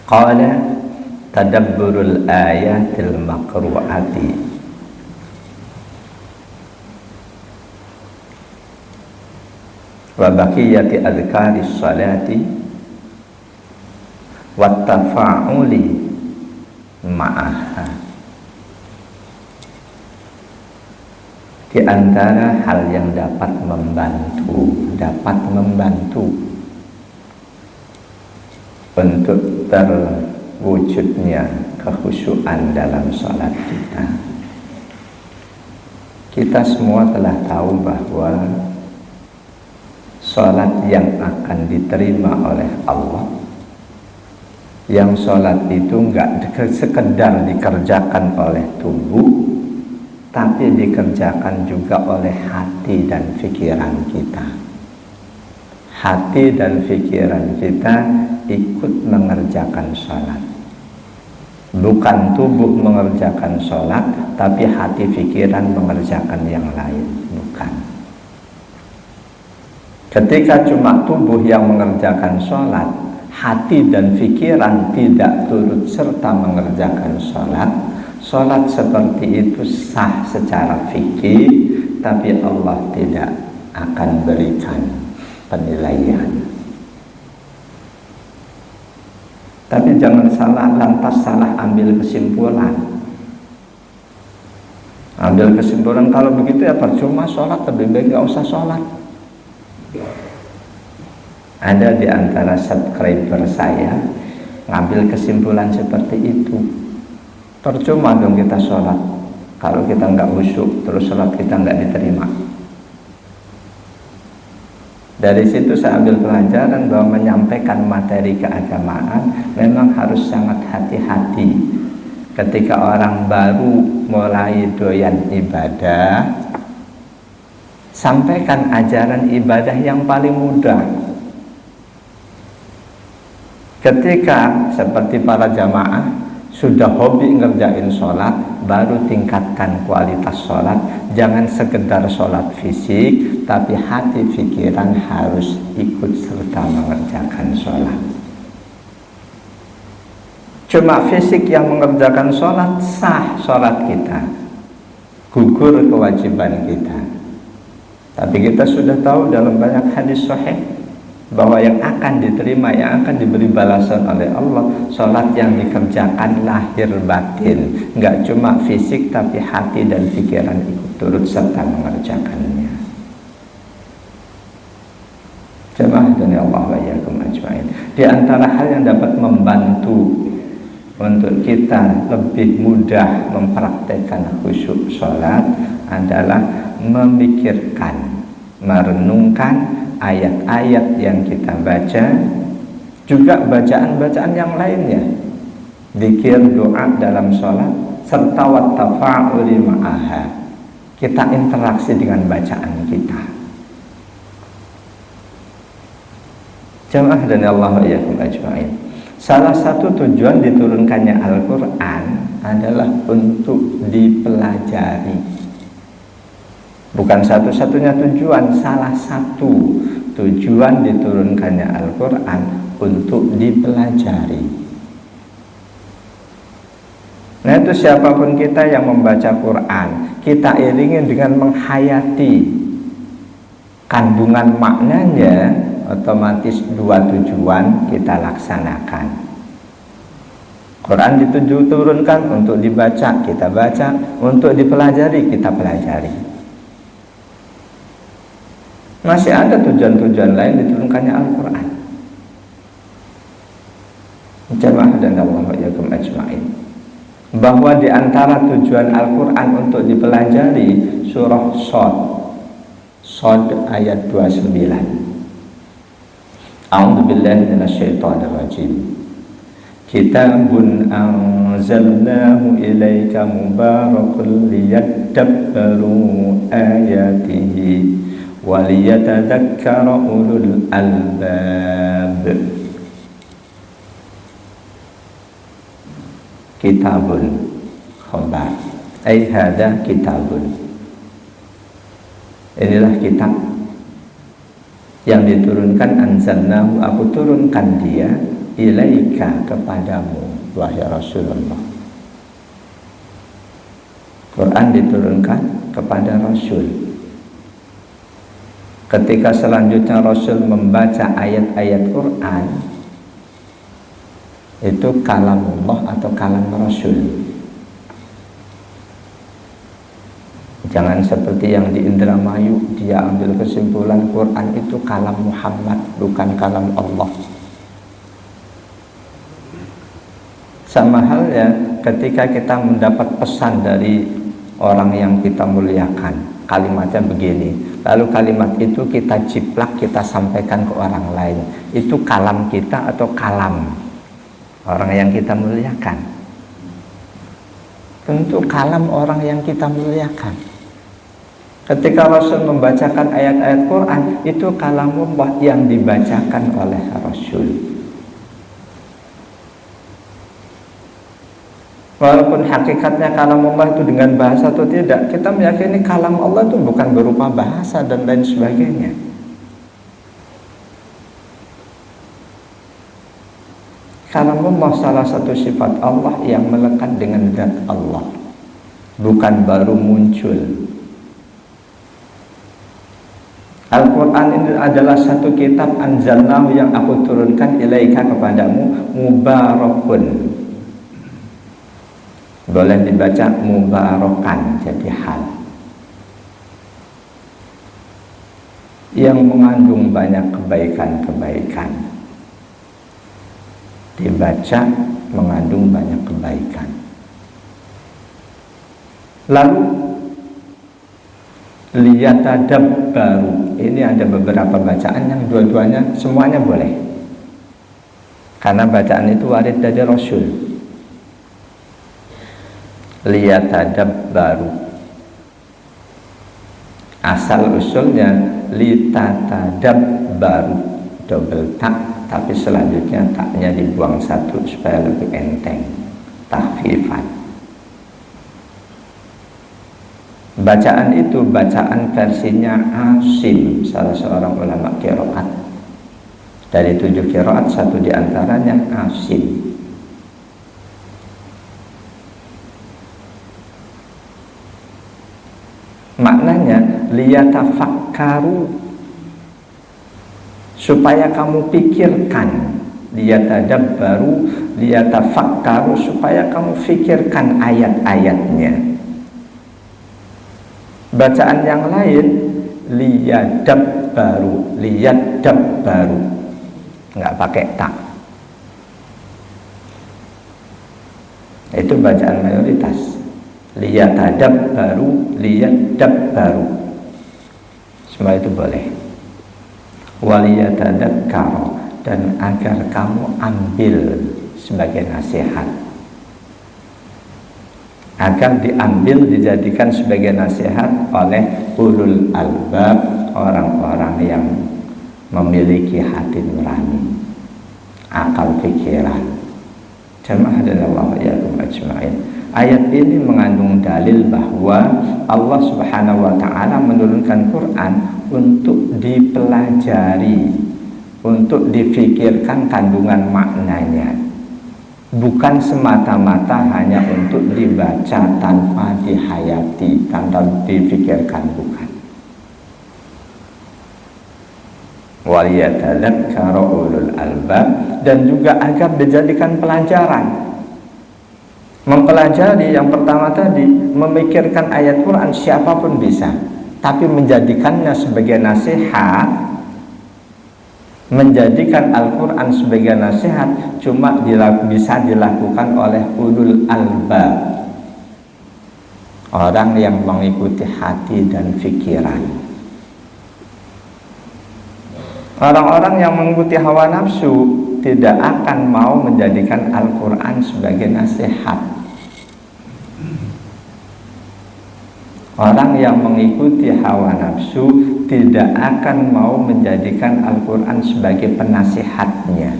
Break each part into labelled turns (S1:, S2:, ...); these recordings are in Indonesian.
S1: Qala tadabburul ayatil maqru'ati wa baqiyati adhkaris salati wat tafa'uli ma'aha. Di antara hal yang dapat membantu untuk terwujudnya kekhusyuan dalam sholat kita. Kita semua telah tahu bahwa sholat yang akan diterima oleh Allah, yang sholat itu enggak sekedar dikerjakan oleh tubuh, tapi dikerjakan juga oleh hati dan pikiran kita. Hati dan pikiran kita ikut mengerjakan sholat. Bukan tubuh mengerjakan sholat, tapi hati pikiran mengerjakan yang lain. Bukan. Ketika cuma tubuh yang mengerjakan sholat, hati dan pikiran tidak turut serta mengerjakan sholat, sholat seperti itu sah secara fikih, tapi Allah tidak akan berikan penilaian. Tapi jangan lantas salah ambil kesimpulan. Ambil kesimpulan kalau begitu ya percuma sholat, lebih baik gak usah sholat. Ada di antara subscriber saya ngambil kesimpulan seperti itu. Percuma dong kita sholat kalau kita nggak khusyuk, terus sholat kita nggak diterima. Dari situ saya ambil pelajaran bahwa menyampaikan materi keagamaan memang harus sangat hati-hati. Ketika orang baru mulai doyan ibadah, sampaikan ajaran ibadah yang paling mudah. Ketika seperti para jamaah sudah hobi ngerjain sholat, baru tingkatkan kualitas sholat. Jangan sekedar sholat fisik, tapi hati pikiran harus ikut serta mengerjakan sholat. Cuma fisik yang mengerjakan sholat, sah sholat kita, gugur kewajiban kita. Tapi kita sudah tahu dalam banyak hadis sahih bahwa yang akan diterima, yang akan diberi balasan oleh Allah, sholat yang dikerjakan lahir batin, nggak cuma fisik tapi hati dan pikiran ikut turut serta mengerjakannya. Jemaah dan Allah wa iyyakum ajmain. Di antara hal yang dapat membantu untuk kita lebih mudah mempraktekkan khusyuk sholat adalah memikirkan, merenungkan ayat-ayat yang kita baca, juga bacaan-bacaan yang lainnya, zikir, doa dalam sholat, serta wattafa'uli ma'aha. Kita interaksi dengan bacaan kita. Jamaah dan Allah wa iyyakum ajmain. Salah satu tujuan diturunkannya Al-Quran adalah untuk dipelajari. Bukan satu-satunya tujuan, salah satu tujuan diturunkannya Al-Quran untuk dipelajari. Nah itu siapapun kita yang membaca Quran, kita iringi dengan menghayati kandungan maknanya, otomatis dua tujuan kita laksanakan. Quran diturunkan untuk dibaca, kita baca, untuk dipelajari, kita pelajari. Masih ada tujuan-tujuan lain diturunkannya Al-Quran. Jamaah dan Allah wa iyyakum ajmain. Bahwa di antara tujuan Al-Quran untuk dipelajari surah Shad ayat 29. A'udzubillahi minasyaitonirrajim. Kitabun anzalnahu ilaika mubarakun liyadabbaru ayatihi waliyatadzakkara ulul albab. Kitabun khabar, Ai hada kitabun. Inilah kitab yang diturunkan, anzalnahu, aku turunkan dia, ilaika, kepadamu wahai Rasulullah. Quran diturunkan kepada Rasul. Ketika selanjutnya Rasul membaca ayat-ayat Quran, itu kalamullah atau kalam Rasul. Jangan seperti yang di Indramayu, dia ambil kesimpulan Quran itu kalam Muhammad, bukan kalam Allah. Sama halnya ketika kita mendapat pesan dari orang yang kita muliakan, kalimatnya begini, lalu kalimat itu kita ciplak, kita sampaikan ke orang lain, itu kalam kita atau kalam orang yang kita muliakan? Tentu kalam orang yang kita muliakan. Ketika Rasul membacakan ayat-ayat Quran, itu kalamullah yang dibacakan oleh Rasul. Walaupun hakikatnya kalamullah itu dengan bahasa atau tidak, kita meyakini kalam Allah itu bukan berupa bahasa dan lain sebagainya. Kalamullah salah satu sifat Allah yang melekat dengan zat Allah, bukan baru muncul. Al-Quran ini adalah satu kitab, anzalnahu, yang aku turunkan, ilaika, kepadamu, mubarakun. Boleh dibaca mubarakan, jadi hal yang mengandung banyak kebaikan-kebaikan. Dibaca mengandung banyak kebaikan. Lalu liyatadabbaru, ini ada beberapa bacaan yang dua-duanya semuanya boleh, karena bacaan itu warid dari Rasul. Liyatadabbaru, asal usulnya litatadabbaru, double tak, tapi selanjutnya taknya dibuang satu supaya lebih enteng, takhfifan. Bacaan itu bacaan versinya Asim, salah seorang ulama qiraat. Dari 7 qiraat, satu diantaranya Asim. Maknanya liyatafakkaru, supaya kamu pikirkan. Liyatadabbaru, liyatafakkaru, supaya kamu pikirkan ayat-ayatnya. Bacaan yang lain liyadabbaru, liyadabbaru, nggak pakai tak. Itu bacaan mayoritas. Liyatadabbaru, liyadabbaru, semua itu boleh. Waliyatadakkaru, dan agar kamu ambil sebagai nasihat, agar diambil, dijadikan sebagai nasihat oleh ulul albab, orang-orang yang memiliki hati nurani, akal pikiran. Jamaah dan Allah yakum ajma'in. Ayat ini mengandung dalil bahwa Allah Subhanahu wa ta'ala menurunkan Quran untuk dipelajari, untuk difikirkan kandungan maknanya, bukan semata-mata hanya untuk dibaca tanpa dihayati, tanpa difikirkan, bukan. Waliyatadzakkara ulul albab, dan juga agar dijadikan pelajaran. Mempelajari yang pertama tadi, memikirkan ayat Quran, siapapun bisa, tapi menjadikannya sebagai nasihat, menjadikan Al-Quran sebagai nasihat, cuma bisa dilakukan oleh ulul albab, orang yang mengikuti hati dan pikiran. Orang-orang yang mengikuti hawa nafsu tidak akan mau menjadikan Al-Quran sebagai nasihat. Orang yang mengikuti hawa nafsu tidak akan mau menjadikan Al-Quran sebagai penasihatnya,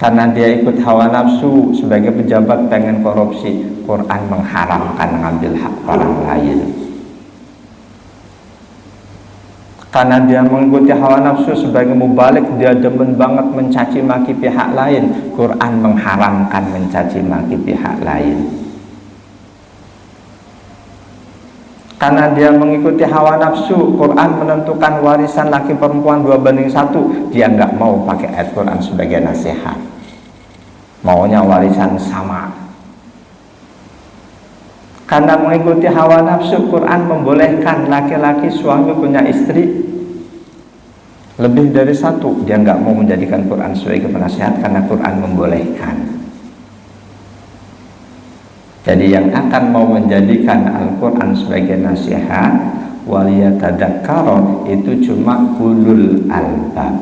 S1: karena dia ikut hawa nafsu sebagai pejabat pengen korupsi. Quran mengharamkan mengambil hak orang lain. Karena dia mengikuti hawa nafsu sebagai mubalik, dia demen banget mencaci maki pihak lain. Quran mengharamkan mencaci maki pihak lain. Karena dia mengikuti hawa nafsu, Quran menentukan warisan laki perempuan 2:1. Dia nggak mau pakai ayat Quran sebagai nasihat, maunya warisan sama. Karena mengikuti hawa nafsu, Quran membolehkan laki-laki suami punya istri lebih dari satu. Dia nggak mau menjadikan Quran sebagai penasihat karena Quran membolehkan. Jadi yang akan mau menjadikan Al-Quran sebagai nasihat waliyatadzakkara itu cuma ulul albab,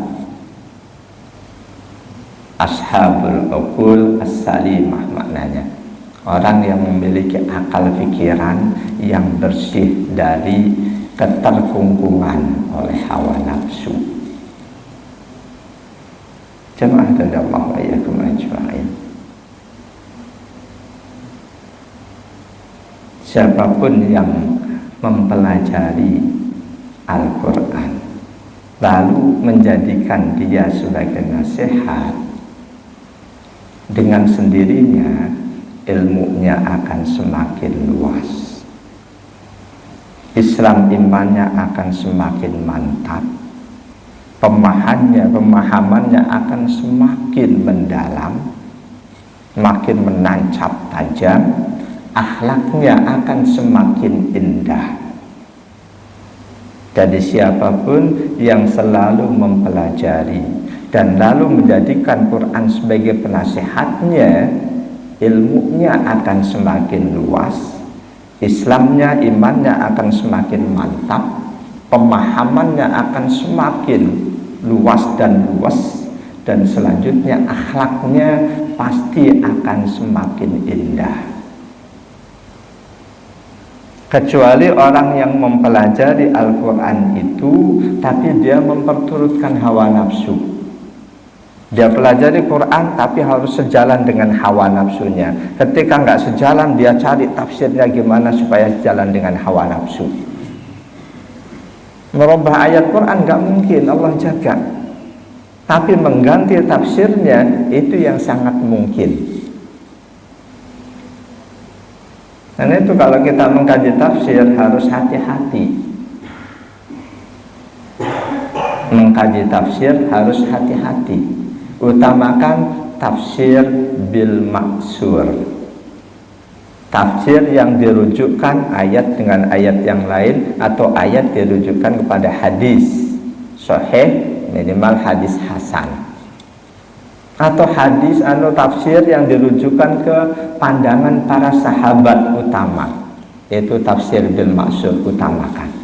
S1: ashabul uqul as-salimah, maknanya orang yang memiliki akal pikiran yang bersih dari keterkungkungan oleh hawa nafsu. Jemaah radhiyallahu iyyakum ajma'in. Siapapun yang mempelajari Al-Quran lalu menjadikan dia sebagai nasihat, dengan sendirinya ilmunya akan semakin luas, Islam imannya akan semakin mantap, pemahamannya akan semakin mendalam, makin menancap tajam, akhlaknya akan semakin indah. Jadi siapapun yang selalu mempelajari dan lalu menjadikan Quran sebagai penasihatnya, ilmunya akan semakin luas, Islamnya, imannya akan semakin mantap, pemahamannya akan semakin luas, dan selanjutnya akhlaknya pasti akan semakin indah. Kecuali orang yang mempelajari Al-Quran itu tapi dia memperturutkan hawa nafsu. Dia pelajari Quran tapi harus sejalan dengan hawa nafsunya. Ketika nggak sejalan, dia cari tafsirnya gimana supaya sejalan dengan hawa nafsu. Merubah ayat Quran nggak mungkin, Allah jaga. Tapi mengganti tafsirnya itu yang sangat mungkin. Dan itu kalau kita mengkaji tafsir harus hati-hati. Mengkaji tafsir harus hati-hati. Utamakan tafsir bil maksur, tafsir yang dirujukkan ayat dengan ayat yang lain, atau ayat dirujukkan kepada hadis sahih, minimal hadis hasan, atau hadis atau tafsir yang dirujukkan ke pandangan para sahabat utama, yaitu tafsir bil maksur, utamakan.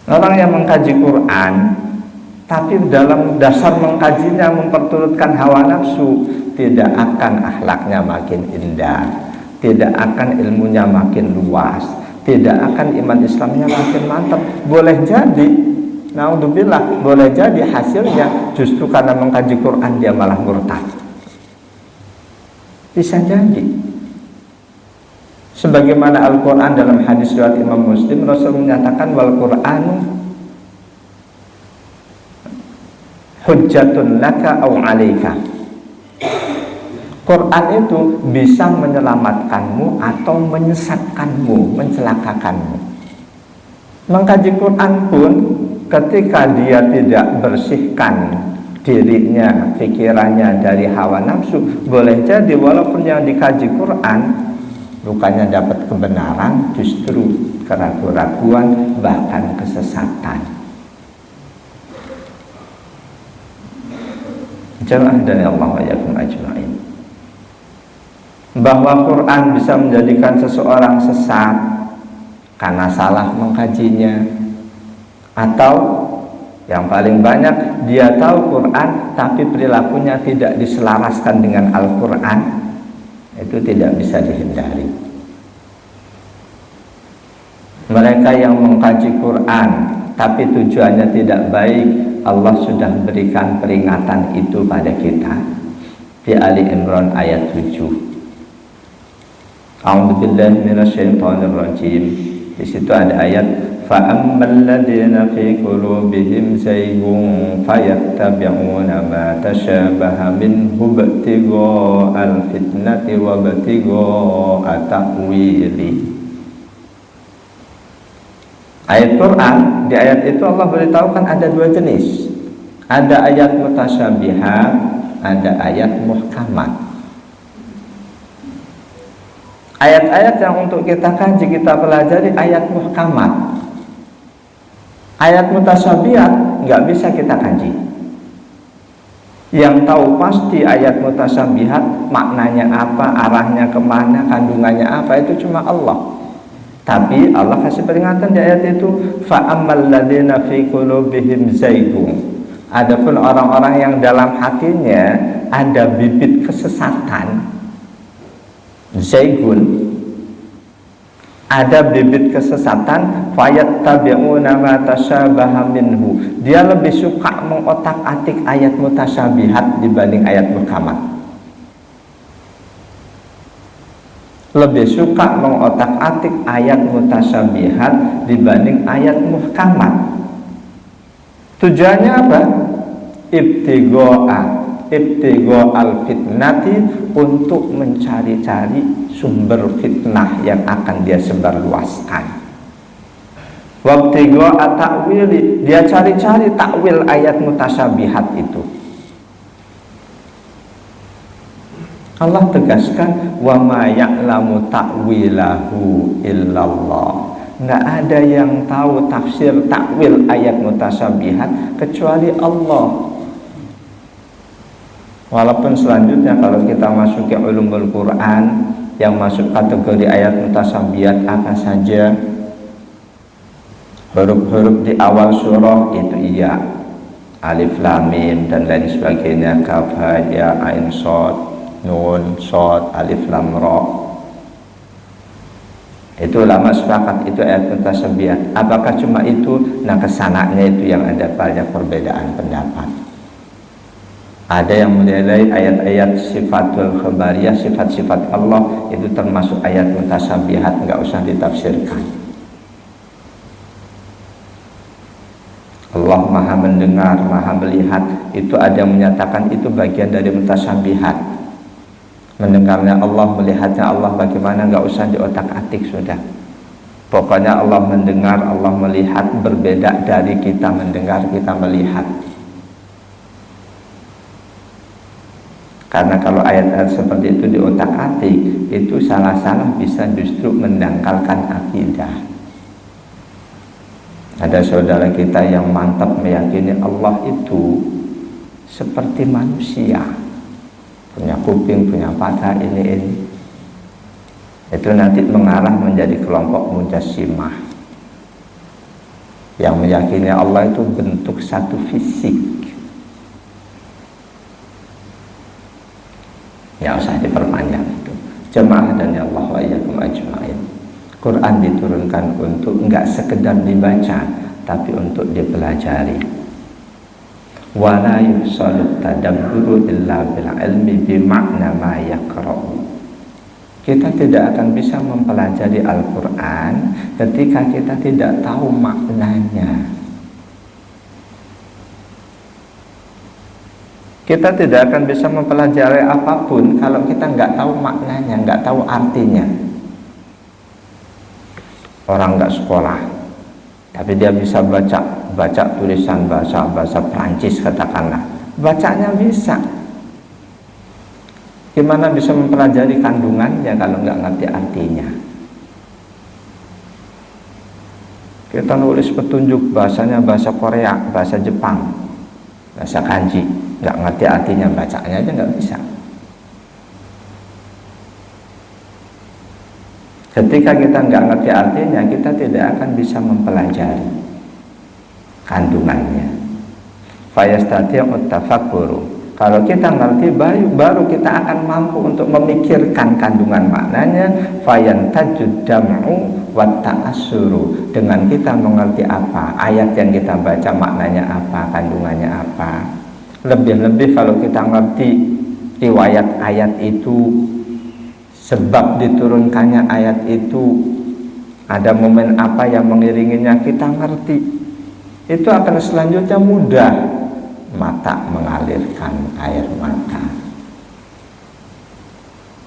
S1: Orang yang mengkaji Quran tapi dalam dasar mengkajinya memperturutkan hawa nafsu, tidak akan akhlaknya makin indah, tidak akan ilmunya makin luas, tidak akan iman Islamnya makin mantap. Boleh jadi, naudzubillah, boleh jadi hasilnya justru karena mengkaji Quran dia malah murtad. Bisa jadi. Sebagaimana Al-Quran dalam hadis riwayat Imam Muslim, Rasul menyatakan wal Qur'anu hujjatun laka au alaika. Quran itu bisa menyelamatkanmu atau menyesatkanmu, mencelakakanmu. Mengkaji Quran pun ketika dia tidak bersihkan dirinya, pikirannya dari hawa nafsu, boleh jadi walaupun yang dikaji Quran bukannya dapat kebenaran, justru keraguan-raguan, bahkan kesesatan. Jemaah dari Allah wa yakum ajma'in. Bahwa Quran bisa menjadikan seseorang sesat karena salah mengkajinya, atau yang paling banyak dia tahu Quran tapi perilakunya tidak diselaraskan dengan Al-Quran, itu tidak bisa dihindari. Mereka yang mengkaji Quran tapi tujuannya tidak baik, Allah sudah berikan peringatan itu pada kita di Ali Imran ayat 7. A'udzubillahi minasyaitonirrajim. Di situ ada ayat fa'ammal ladzina fi qulubihim zaygun fayattabi'una ma tashabaha minhu ibtigha'al fitnati wa ibtigha'a ta'wili. Ayat Quran, di ayat itu Allah beritahukan ada dua jenis. Ada ayat mutasyabihat, ada ayat muhkamat. Ayat-ayat yang untuk kita kaji, kita pelajari ayat muhkamat. Ayat mutasyabihat nggak bisa kita kaji. Yang tahu pasti ayat mutasyabihat maknanya apa, arahnya kemana, kandungannya apa, itu cuma Allah. Tapi Allah kasih peringatan di ayat itu, fa'ammal ladzina fi qulubihim zaygun. Adapun orang-orang yang dalam hatinya ada bibit kesesatan, zaygun, ada bibit kesesatan, fayattabi'una ma tashabaha minhu. Dia lebih suka mengotak-atik ayat mutasyabihat dibanding ayat muhkamat. Lebih suka mengotak-atik ayat mutasyabihat dibanding ayat muhkamat. Tujuannya apa? Ibtigha'al fitnati, untuk mencari-cari sumber fitnah yang akan dia sebarluaskan. Wabtigha'a ta'wili, dia cari-cari takwil ayat mutasyabihat itu. Allah tegaskan wa ma ya'lamu ta'wilahu illallah. Nggak ada yang tahu tafsir takwil ayat mutasyabihat kecuali Allah. Walaupun selanjutnya kalau kita masuk ke ulumul Quran yang masuk kategori ayat mutasyabihat apa saja, huruf-huruf di awal surah itu iya, alif lam mim dan lain sebagainya, kaf ha ya ain shad nun, shod, alif, lam, ra. Itu ulama sepakat itu ayat mutasyabihat. Apakah cuma itu? Nah, kesananya itu yang ada banyak perbedaan pendapat. Ada yang menilai ayat-ayat sifatul khabariyah, sifat-sifat Allah itu termasuk ayat mutasyabihat, nggak usah ditafsirkan. Allah maha mendengar, maha melihat, itu ada yang menyatakan itu bagian dari mutasyabihat. Mendengarnya Allah, melihatnya Allah bagaimana, nggak usah diotak-atik sudah. Pokoknya Allah mendengar, Allah melihat, berbeda dari kita mendengar, kita melihat. Karena kalau ayat-ayat seperti itu diotak-atik, itu salah-salah bisa justru mendangkalkan akidah. Ada saudara kita yang mantap meyakini Allah itu seperti manusia, punya kuping, punya mata, ini. Itu nanti mengarah menjadi kelompok mujassimah yang meyakini Allah itu bentuk satu fisik. Ya usah diperpanjang itu. Jemaah dan ya Allah wa iyyakum ajma'in. Quran diturunkan untuk enggak sekedar dibaca, tapi untuk dipelajari. Wala yusallu tadabburu illa bil ilmi bi makna ma yaqra'u. Kita tidak akan bisa mempelajari Al-Quran ketika kita tidak tahu maknanya. Kita tidak akan bisa mempelajari apapun kalau kita nggak tahu maknanya, nggak tahu artinya. Orang nggak sekolah, tapi dia bisa baca tulisan bahasa Prancis katakanlah, bacanya bisa. Gimana bisa mempelajari kandungannya kalau nggak ngerti artinya? Kita nulis petunjuk bahasanya bahasa Korea, bahasa Jepang, bahasa kanji, nggak ngerti artinya, bacanya aja nggak bisa. Ketika kita nggak ngerti artinya, kita tidak akan bisa mempelajari kandungannya. Fayastati'ut tafakkuru. Kalau kita ngerti, baru kita akan mampu untuk memikirkan kandungan maknanya. Fayantajud dam'u wa ta'assuru, dengan kita mengerti apa ayat yang kita baca, maknanya apa, kandungannya apa. Lebih-lebih kalau kita ngerti riwayat ayat itu, sebab diturunkannya ayat itu, ada momen apa yang mengiringinya, kita ngerti, itu akan selanjutnya mudah mata mengalirkan air mata.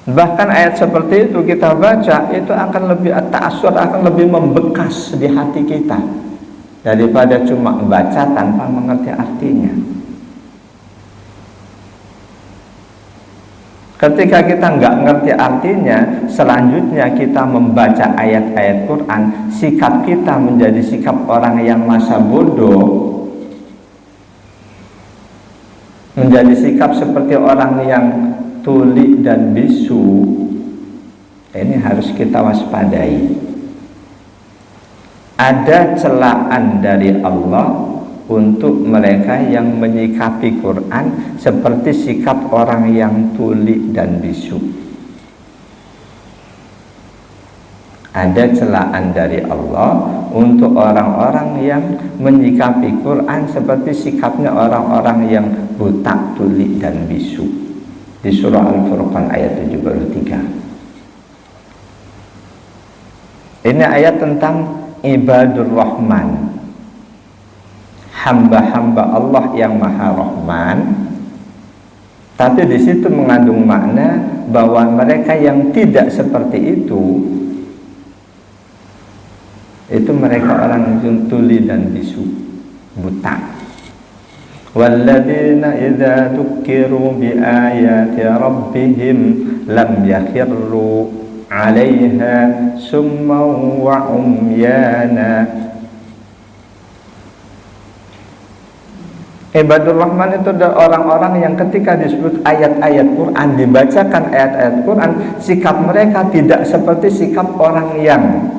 S1: Bahkan ayat seperti itu kita baca, itu akan lebih ta'assur, akan lebih membekas di hati kita daripada cuma membaca tanpa mengerti artinya. Ketika kita nggak ngerti artinya, selanjutnya kita membaca ayat-ayat Quran, sikap kita menjadi sikap orang yang masa bodoh, menjadi sikap seperti orang yang tuli dan bisu. Ini harus kita waspadai. Ada celaan dari Allah untuk mereka yang menyikapi Quran seperti sikap orang yang tuli dan bisu. Ada celaan dari Allah untuk orang-orang yang menyikapi Quran seperti sikapnya orang-orang yang buta, tuli dan bisu. Di surah Al-Furqan ayat 73. Ini ayat tentang ibadur rahman, hamba-hamba Allah yang maha rahman. Tapi di situ mengandung makna bahwa mereka yang tidak seperti itu mereka orang yang tuli dan bisu, buta. Walladzina idza dzukkiru biayati rabbihim lam yakhirru 'alaiha summan wa umyana. Ibadur Rahman itu adalah orang-orang yang ketika disebut ayat-ayat Quran, dibacakan ayat-ayat Quran, sikap mereka tidak seperti sikap orang yang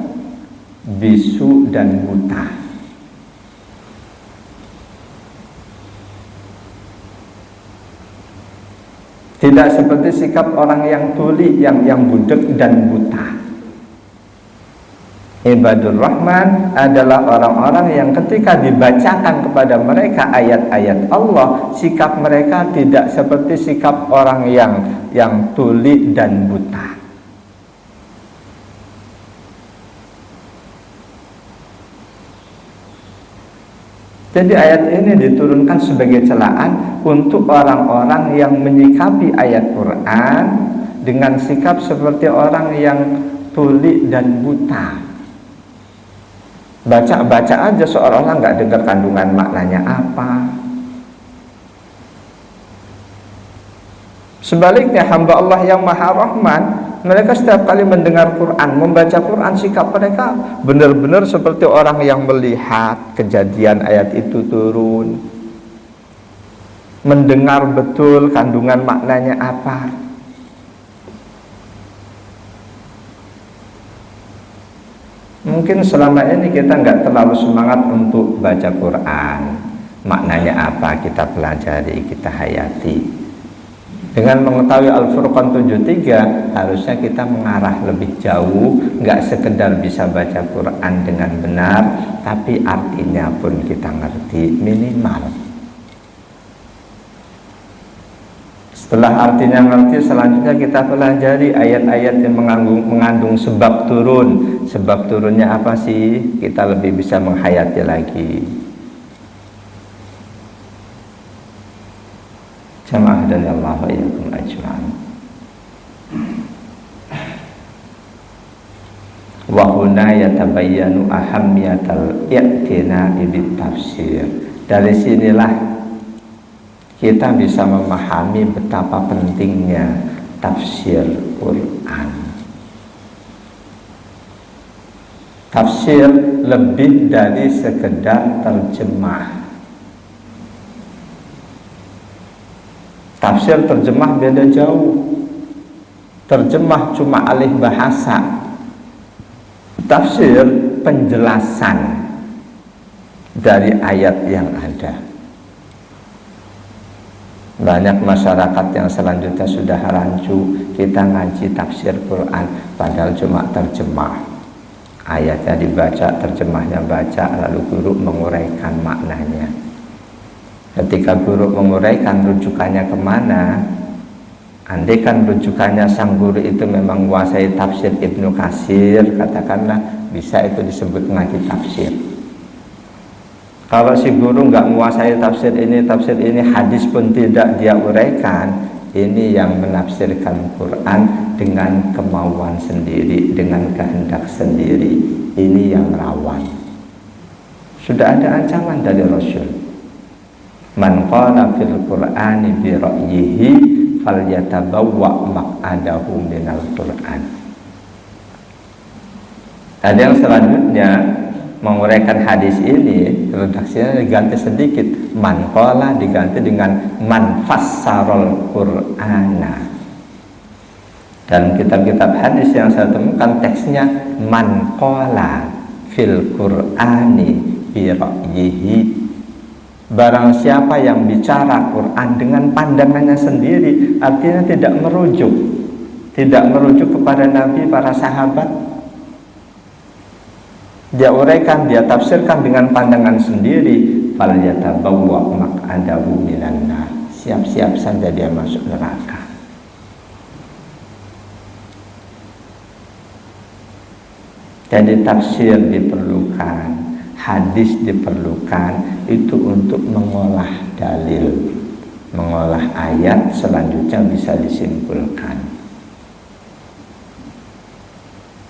S1: bisu dan buta. Tidak seperti sikap orang yang tuli, yang budak dan buta. Ibadur Rahman adalah orang-orang yang ketika dibacakan kepada mereka ayat-ayat Allah, sikap mereka tidak seperti sikap orang yang tuli dan buta. Jadi ayat ini diturunkan sebagai celaan untuk orang-orang yang menyikapi ayat Quran dengan sikap seperti orang yang tuli dan buta. Baca-baca aja seolah-olah nggak dengar kandungan maknanya apa. Sebaliknya hamba Allah yang maha rahman, mereka setiap kali mendengar Quran, membaca Quran, sikap mereka benar-benar seperti orang yang melihat kejadian ayat itu turun, mendengar betul kandungan maknanya apa. Mungkin selama ini kita nggak terlalu semangat untuk baca Quran, maknanya apa kita pelajari, kita hayati. Dengan mengetahui Al-Furqan 73, harusnya kita mengarah lebih jauh, nggak sekedar bisa baca Quran dengan benar, tapi artinya pun kita ngerti minimal. Setelah artinya ngerti, selanjutnya kita pelajari ayat-ayat yang mengandung sebab turun. Sebab turunnya apa sih? Kita lebih bisa menghayati lagi. Jamaah dan Allah wa iyyakum ajma'in. Wa huna yatabayyanu ahammiyatal i'tina'i bit tafsir. Dari sinilah kita bisa memahami betapa pentingnya tafsir Quran. Tafsir lebih dari sekedar terjemah. Tafsir terjemah beda jauh. Terjemah cuma alih bahasa. Tafsir penjelasan dari ayat yang ada. Banyak masyarakat yang selanjutnya sudah rancu, kita ngaji tafsir Quran padahal cuma terjemah. ayatnya dibaca, terjemahnya baca, lalu guru menguraikan maknanya. Ketika guru menguraikan rujukannya kemana, andaikan rujukannya sang guru itu memang menguasai tafsir Ibnu Katsir, katakanlah, bisa itu disebut ngaji tafsir. Kalau si guru nggak menguasai tafsir ini, hadis pun tidak dia uraikan, ini yang menafsirkan Quran dengan kemauan sendiri, dengan kehendak sendiri. Ini yang rawan. Sudah ada ancaman dari Rasul. Man qala fil Qur'ani bi ra'yihi falyatabawwa maq'adahu minal Qur'an. Ada yang selanjutnya menguraikan hadis ini, redaksinya diganti sedikit, man qala diganti dengan man fassarul Qur'ana. Dan kitab-kitab hadis yang saya temukan teksnya man qala fil Qur'ani bi ra'yihi. Barang siapa yang bicara Quran dengan pandangannya sendiri, artinya tidak merujuk kepada Nabi, para sahabat. Dia uraikan, dia tafsirkan dengan pandangan sendiri, falyatabawwa maq'adahu minan nar. Siap-siap saja dia masuk neraka. Jadi tafsir diperlukan, hadis diperlukan, itu untuk mengolah dalil, mengolah ayat, selanjutnya bisa disimpulkan.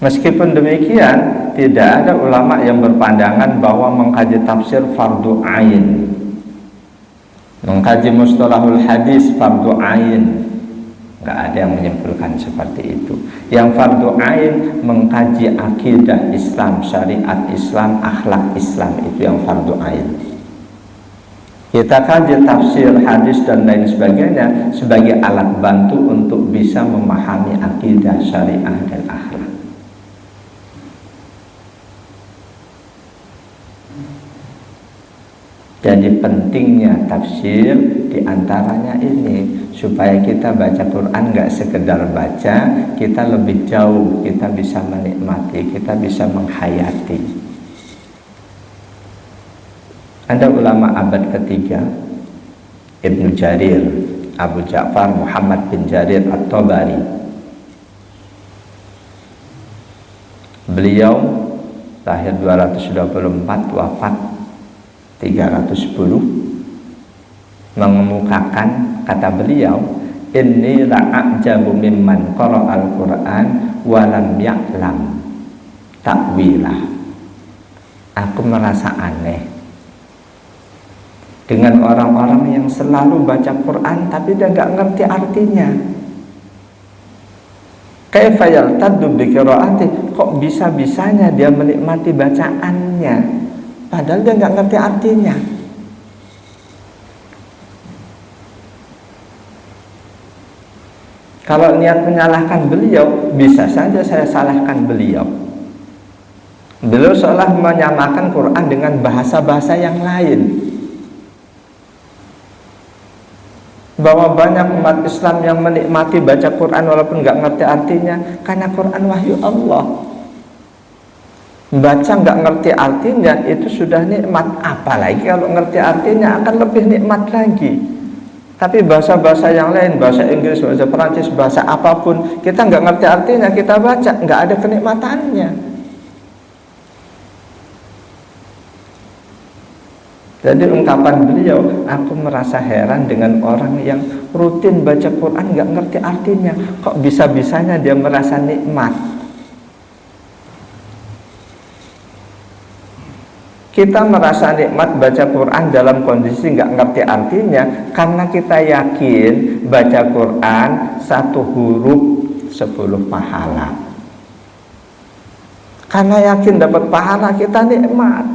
S1: Meskipun demikian, tidak ada ulama yang berpandangan bahwa mengkaji tafsir fardu ain, mengkaji mustalahul hadis fardu ain. Nggak ada yang menyimpulkan seperti itu. Yang fardu ain mengkaji akidah Islam, syariat Islam, akhlak Islam, itu yang fardu ain. Kita kaji tafsir hadis dan lain sebagainya sebagai alat bantu untuk bisa memahami akidah, syariah, dan akhlak. Jadi pentingnya tafsir diantaranya ini, supaya kita baca Quran nggak sekedar baca, kita lebih jauh, kita bisa menikmati, kita bisa menghayati. Ada ulama abad ketiga, Ibnu Jarir, Abu Ja'far Muhammad bin Jarir At-Tabari. Beliau lahir 224, wafat 310, mengemukakan, kata beliau, inni la'ajabu mimman qara'al Qur'an wa lam ya'lam ta'wilah. Aku merasa aneh dengan orang-orang yang selalu baca Quran tapi dia nggak ngerti artinya. Kaifa yaltaddu bi qiraati, kok bisa-bisanya dia menikmati bacaannya padahal dia nggak ngerti artinya. Kalau niat menyalahkan beliau, bisa saja saya salahkan beliau. Beliau seolah menyamakan Quran dengan bahasa-bahasa yang lain. Bahwa banyak umat Islam yang menikmati baca Quran walaupun nggak ngerti artinya, karena Quran wahyu Allah. Baca nggak ngerti artinya itu sudah nikmat, apalagi kalau ngerti artinya akan lebih nikmat lagi. Tapi bahasa-bahasa yang lain, bahasa Inggris, bahasa Perancis, bahasa apapun, kita nggak ngerti artinya, kita baca, nggak ada kenikmatannya. Jadi ungkapan beliau, aku merasa heran dengan orang yang rutin baca Quran nggak ngerti artinya, kok bisa-bisanya dia merasa nikmat. Kita merasa nikmat baca Quran dalam kondisi nggak ngerti artinya karena kita yakin baca Quran 1 huruf 10 pahala. Karena yakin dapat pahala, kita nikmat.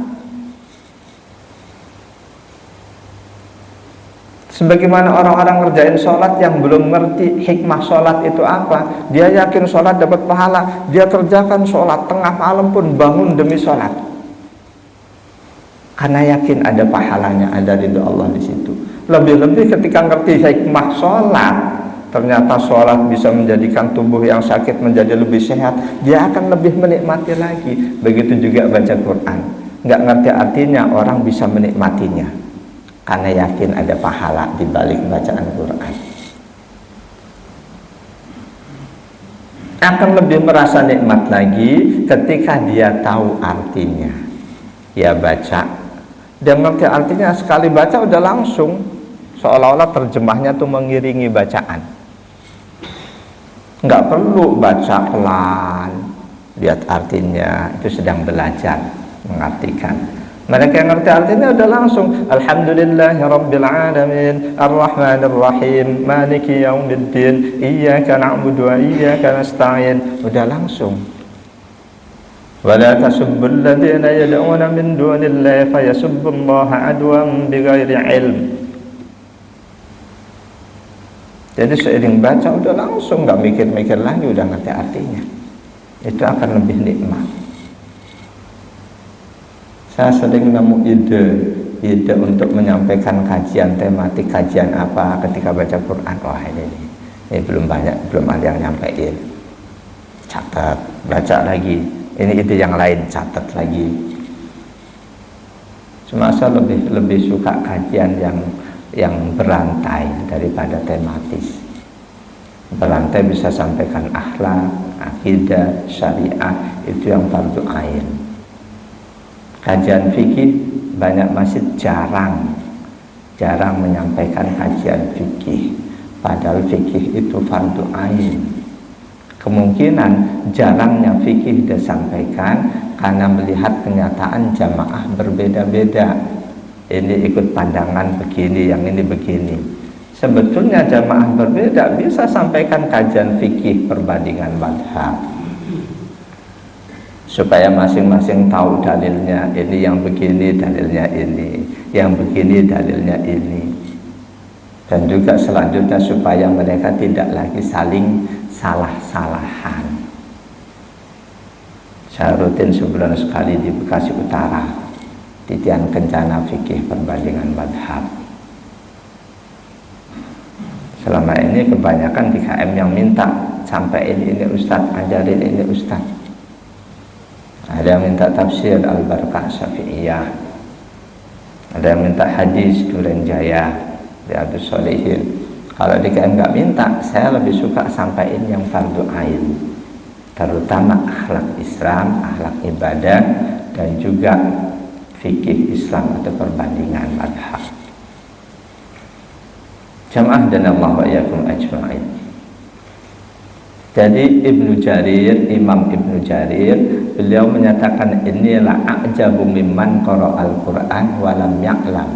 S1: Sebagaimana orang-orang ngerjain sholat yang belum ngerti hikmah sholat itu apa, dia yakin sholat dapat pahala, dia kerjakan sholat tengah malam pun bangun demi sholat. Karena yakin ada pahalanya, ada ridho Allah di situ. Lebih-lebih ketika ngerti hikmah sholat, ternyata sholat bisa menjadikan tubuh yang sakit menjadi lebih sehat, dia akan lebih menikmati lagi. Begitu juga baca Quran, nggak ngerti artinya orang bisa menikmatinya karena yakin ada pahala di balik bacaan Quran. Akan lebih merasa nikmat lagi ketika dia tahu artinya. Ya baca, dia ngerti artinya, sekali baca udah langsung, seolah-olah terjemahnya tuh mengiringi bacaan. Nggak perlu baca pelan, lihat artinya, itu sedang belajar mengartikan. Mereka yang ngerti artinya udah langsung, Alhamdulillahirrabbilalamin, Ar-Rahmanirrahim, Maliki yaumiddin, Iyyaka na'budu wa iyyaka nasta'in. Udah langsung. Wala tasubbul ladzina yad'una min dunillahi fayasubbullaha adwan bighairi ilm. Jadi seiring baca udah langsung, nggak mikir-mikir lagi, udah ngerti artinya. Itu akan lebih nikmat. Saya sering nemu ide untuk menyampaikan kajian tematik, kajian apa ketika baca Quran. Wah ini belum ada yang nyampein. Catat, baca lagi. Ini ide yang lain, catat lagi. Cuma saya lebih suka kajian yang berantai daripada tematis. Berantai bisa sampaikan akhlak, akidah, syariah, itu yang fardu ain. Kajian fikih banyak masjid jarang menyampaikan kajian fikih, padahal fikih itu fardu ain. Kemungkinan jarangnya fikih disampaikan karena melihat kenyataan jamaah berbeda-beda. Ini ikut pandangan begini, yang ini begini. Sebetulnya jamaah berbeda bisa sampaikan kajian fikih perbandingan madhab, supaya masing-masing tahu dalilnya. Ini yang begini dalilnya ini, yang begini dalilnya ini. Dan juga selanjutnya supaya mereka tidak lagi saling salah-salahan. Saya rutin sebulan sekali di Bekasi Utara, titian kencana fikih perbandingan madhab. Selama ini kebanyakan DKM yang minta sampaikan ini Ustadz, ajarin ini Ustadz. Ada yang minta tafsir Al-Barakah Syafi'iyah, ada yang minta hadis Duren Jaya, Riyadhus Shalihin. Kalau DKM nggak minta, saya lebih suka sampaikan yang fardu ain, terutama akhlak Islam, akhlak ibadah, dan juga fikih Islam atau perbandingan madhab. Jamaah dan Allah wa iyyakum ajma'in. Jadi Imam Ibnu Jarir, beliau menyatakan inilah a'jabu mimman qara'al Qur'an wa lam ya'lam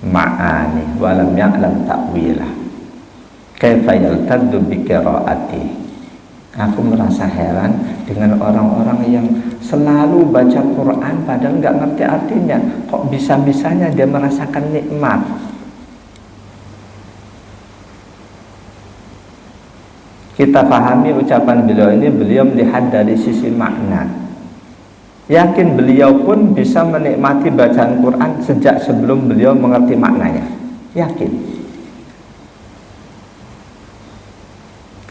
S1: ma'ani wa lam ya'lam ta'wilah. Kaifa yaltaddu bi qira'ati. Aku merasa heran dengan orang-orang yang selalu baca Quran padahal nggak ngerti artinya. Kok bisa-bisanya dia merasakan nikmat? Kita pahami ucapan beliau ini, beliau melihat dari sisi makna. Yakin beliau pun bisa menikmati bacaan Quran sejak sebelum beliau mengerti maknanya. Yakin.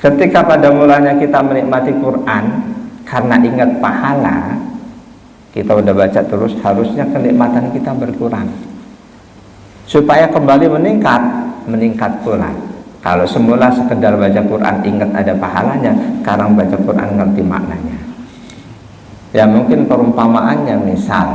S1: Ketika pada mulanya kita menikmati Quran karena ingat pahala, kita udah baca terus, harusnya kenikmatan kita berkurang. Supaya kembali meningkat pula. Kalau semula sekedar baca Quran ingat ada pahalanya, sekarang baca Quran ngerti maknanya. Ya mungkin perumpamaannya, misal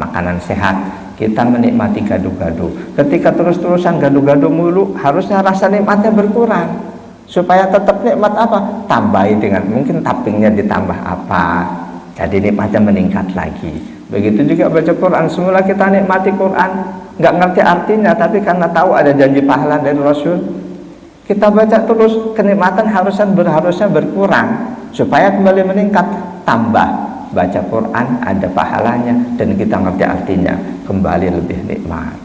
S1: makanan sehat, kita menikmati gado-gado. Ketika terus-terusan gado-gado mulu, harusnya rasa nikmatnya berkurang. Supaya tetap nikmat apa? Tambahi dengan mungkin toppingnya ditambah apa, jadi nikmatnya meningkat lagi. Begitu juga baca Quran, semula kita nikmati Quran nggak ngerti artinya, tapi karena tahu ada janji pahala dari Rasul, kita baca terus, kenikmatan harusnya berkurang. Supaya kembali meningkat, tambah baca Quran ada pahalanya dan kita ngerti artinya, kembali lebih nikmat.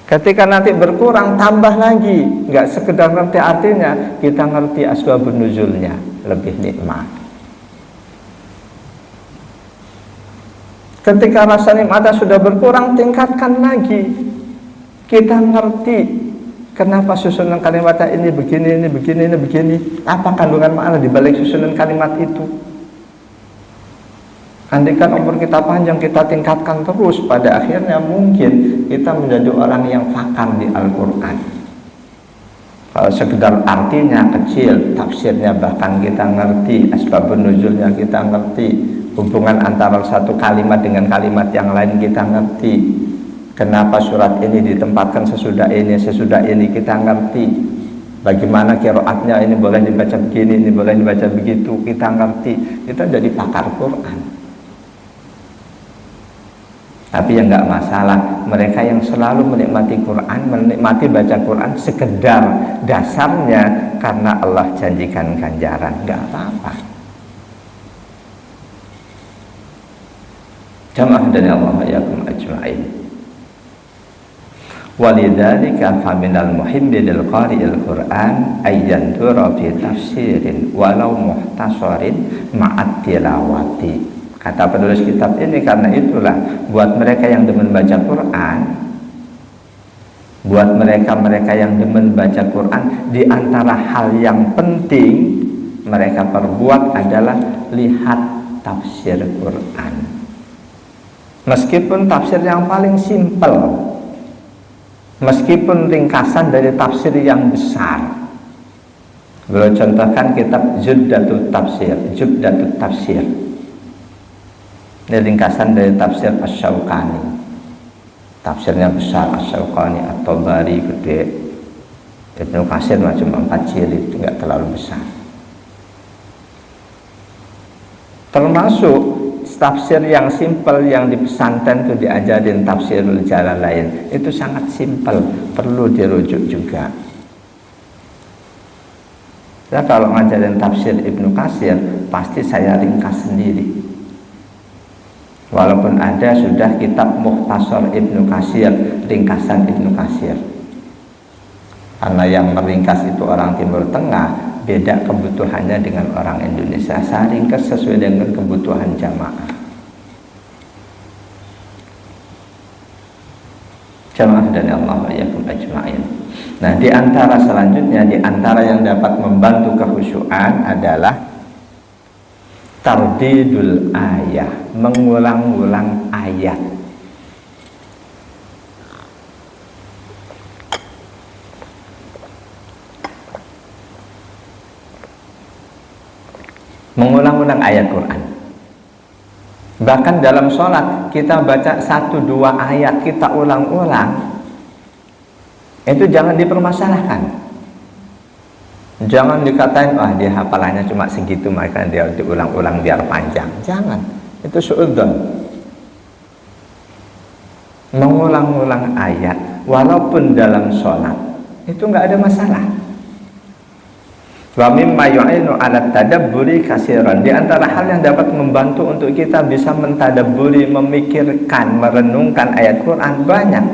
S1: Ketika nanti berkurang, tambah lagi, nggak sekedar ngerti artinya, kita ngerti asbabun nuzulnya, lebih nikmat. Ketika rasa nikmatnya sudah berkurang, tingkatkan lagi. Kita ngerti Kenapa susunan kalimatnya ini begini, ini begini, ini begini? Apa kandungan makna di balik susunan kalimat itu? Andaikan umur kita panjang, kita tingkatkan terus, pada akhirnya mungkin kita menjadi orang yang fakam di Al-Quran. Kalau sekedar artinya kecil, tafsirnya bahkan kita ngerti, asbabun nuzulnya kita ngerti, hubungan antara satu kalimat dengan kalimat yang lain kita ngerti, kenapa surat ini ditempatkan sesudah ini kita ngerti, bagaimana qiraatnya, ini boleh dibaca begini, ini boleh dibaca begitu, kita ngerti, kita jadi pakar Quran. Tapi yang nggak masalah, mereka yang selalu menikmati Quran, menikmati baca Quran sekedar dasarnya karena Allah janjikan ganjaran, nggak apa-apa. Jamaah dari Allah yakum ajma'in. Walidzalika faminal muhibbi lil qari'il Qur'an ayyandura fi tafsirin walau muhtasarin ma'at tilawati. Kata penulis kitab ini, karena itulah buat mereka yang demen baca Quran, buat mereka yang demen baca Quran, di antara hal yang penting mereka perbuat adalah lihat tafsir Quran. Meskipun tafsir yang paling simpel, meskipun ringkasan dari tafsir yang besar. Beliau contohkan kitab Jubdatut Tafsir. Ini ringkasan dari tafsir Asy-Syaukani. Tafsirnya besar, Asy-Syaukani atau Bari gede. Ibnu Katsir cuma 4 jilid, tidak terlalu besar. Termasuk tafsir yang simpel yang di pesantren itu diajarin tafsirul Jalalain, itu sangat simpel, perlu dirujuk juga. Ya, kalau ngajarin tafsir Ibnu Katsir pasti saya ringkas sendiri. Walaupun ada sudah kitab Mukhtasar Ibnu Katsir, ringkasan Ibnu Katsir. Karena yang meringkas itu orang Timur Tengah, beda kebutuhannya dengan orang Indonesia. Saya ringkas sesuai dengan kebutuhan jamaah. Jamaah dan Allah yakum ajma'in. Nah, di antara selanjutnya, di antara yang dapat membantu kekhusyuan adalah tardidul ayat, mengulang-ulang ayat. Mengulang-ulang ayat Quran. Bahkan dalam sholat kita baca 1-2 ayat kita ulang-ulang, itu jangan dipermasalahkan. Jangan dikatain, wah dia hafalannya cuma segitu, maka dia diulang-ulang biar panjang. Jangan, itu suudzon. Mengulang-ulang ayat walaupun dalam sholat itu nggak ada masalah. Wa mimma yu'inu 'ala tadabburi katsiran. Di antara hal yang dapat membantu untuk kita bisa mentadabburi, memikirkan, merenungkan ayat Quran banyak.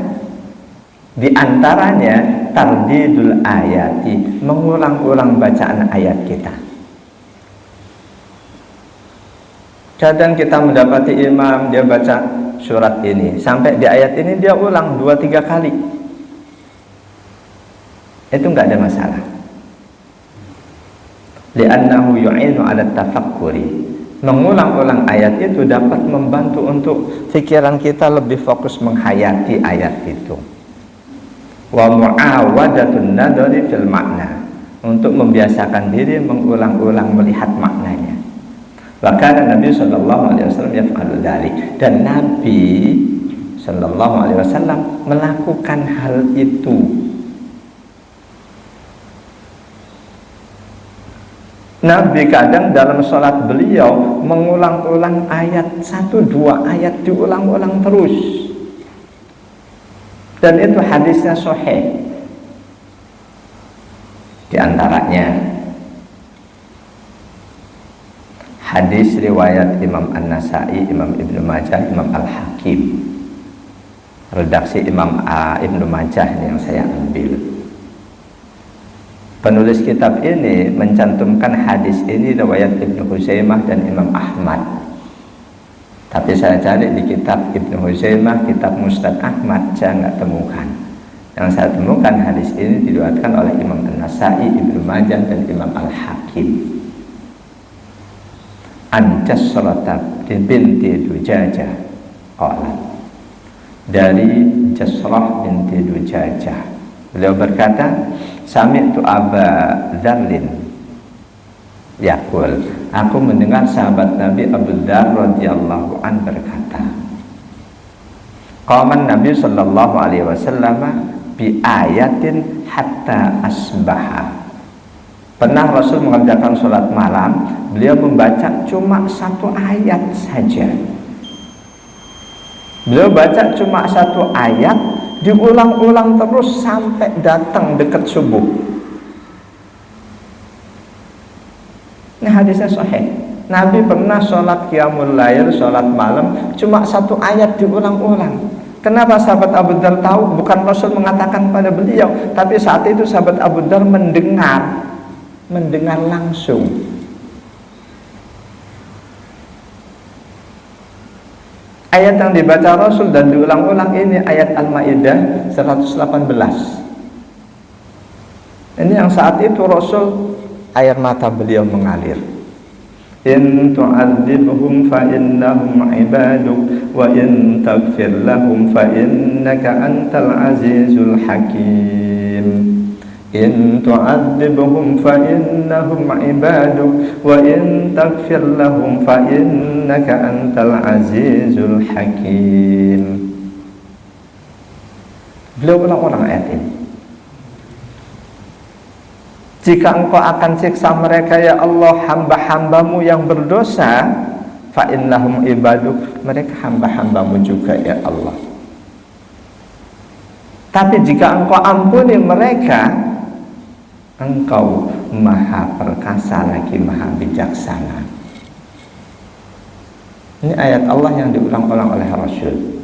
S1: Di antaranya tardidul ayati, mengulang-ulang bacaan ayat kita. Kadang kita mendapati imam dia baca surat ini, sampai di ayat ini dia ulang 2-3 kali. Itu nggak ada masalah. Li'annahu yu'inu 'ala tafakkuri. Mengulang-ulang ayat itu dapat membantu untuk pikiran kita lebih fokus menghayati ayat itu. Wa mu'awadatun nadari fil makna, untuk membiasakan diri mengulang-ulang melihat maknanya. Bahkan Nabi sallallahu alaihi wasallam yaf'alu dzalik, dan Nabi sallallahu alaihi wasallam melakukan hal itu. Nabi kadang dalam sholat beliau mengulang-ulang ayat 1-2 ayat, diulang-ulang terus. Dan itu hadisnya sahih. Di antaranya hadis riwayat Imam An-Nasai, Imam Ibnu Majah, Imam Al-Hakim. Redaksi Imam Ibnu Majah ini yang saya ambil. Penulis kitab ini mencantumkan hadis ini riwayat Ibnu Huzaimah dan Imam Ahmad. Tapi saya cari di kitab Ibnu Huzaimah, kitab Musnad Ahmad, saya nggak temukan. Yang saya temukan hadis ini diriwayatkan oleh Imam An-Nasa'i, Ibnu Majah dan Imam Al-Hakim. An Jasrata binti Dujajah qalat, dari Jasrah binti Dujajah, beliau berkata, sami'tu Aba Dzarrin yaqul, aku mendengar sahabat Nabi Abu Dzar radhiyallahu an berkata, qaman Nabi sallallahu alaihi wasallam bi ayatin hatta asbaha. Pernah Rasul mengerjakan sholat malam, beliau membaca cuma satu ayat saja. Beliau baca cuma satu ayat, diulang-ulang terus sampai datang dekat subuh. Ini hadisnya sahih. Nabi pernah sholat qiyamul lail, sholat malam, cuma satu ayat diulang-ulang. Kenapa sahabat Abu Dzar tahu? Bukan Rasul mengatakan pada beliau, tapi saat itu sahabat Abu Dzar mendengar langsung. Ayat yang dibaca Rasul dan diulang-ulang ini ayat Al-Maidah 118. Ini yang saat itu Rasul air mata beliau mengalir. In tu'adzibhum fa innahum ibaduk wa in taghfir lahum fa innaka antal azizul hakim. In tu'adzibhum fa innahum ibaduk wa in taghfir lahum fa innaka antal azizul hakim. Beliau ulang-ulang ayat ini. Jika engkau akan siksa mereka ya Allah, hamba-hambamu yang berdosa, fa innahum ibaduk, mereka hamba-hambamu juga ya Allah. Tapi jika engkau ampuni mereka, engkau maha perkasa lagi maha bijaksana. Ini ayat Allah yang diulang-ulang oleh Rasul.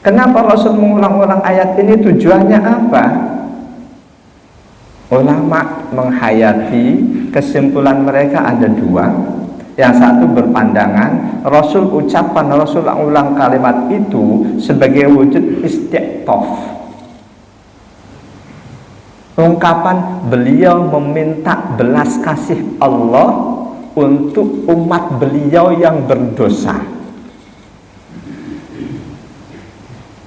S1: Kenapa Rasul mengulang-ulang ayat ini? Tujuannya apa? Ulama menghayati kesimpulan mereka ada dua. Yang satu berpandangan Rasul ucapan Rasul ulang kalimat itu sebagai wujud istiqtof, ungkapan beliau meminta belas kasih Allah untuk umat beliau yang berdosa.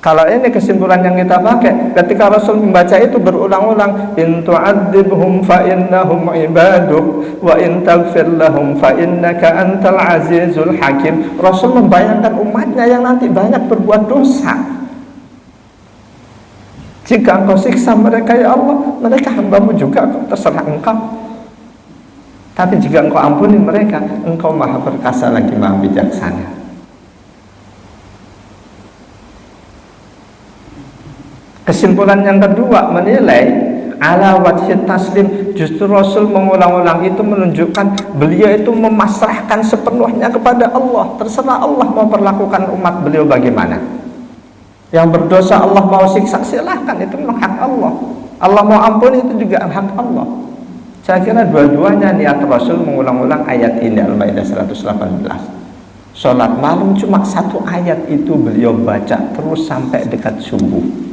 S1: Kalau ini kesimpulan yang kita pakai, ketika Rasul membaca itu berulang-ulang, in tu'adzibhum fa innahum ibaduk wa in taghfir lahum fa innaka antal azizul hakim. Rasul membayangkan umatnya yang nanti banyak berbuat dosa. Jika engkau siksa mereka ya Allah, mereka hambamu juga, terserah engkau. Tapi jika engkau ampuni mereka, engkau maha perkasa lagi maha bijaksana. Kesimpulan yang kedua menilai ala wajhi taslim, justru Rasul mengulang-ulang itu menunjukkan beliau itu memasrahkan sepenuhnya kepada Allah. Terserah Allah mau perlakukan umat beliau bagaimana. Yang berdosa Allah mau siksa, silahkan, itu memang hak Allah. Allah mau ampuni, itu juga hak Allah. Saya kira dua-duanya niat Rasul mengulang-ulang ayat ini Al-Maidah 118. Sholat malam cuma satu ayat itu beliau baca terus sampai dekat subuh.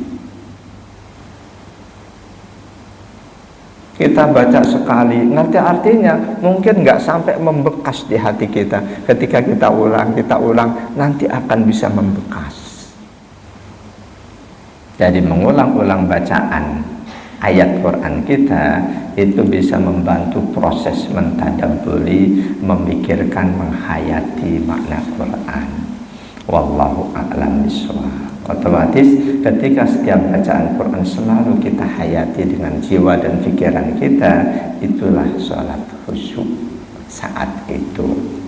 S1: Kita baca sekali, ngerti artinya, mungkin nggak sampai membekas di hati kita. Ketika kita ulang, nanti akan bisa membekas. Jadi mengulang-ulang bacaan ayat Quran kita itu bisa membantu proses mentadabburi, memikirkan, menghayati makna Quran. Wallahu a'lam bishawab. Otomatis ketika setiap bacaan Quran selalu kita hayati dengan jiwa dan pikiran kita, itulah sholat khusyuk saat itu.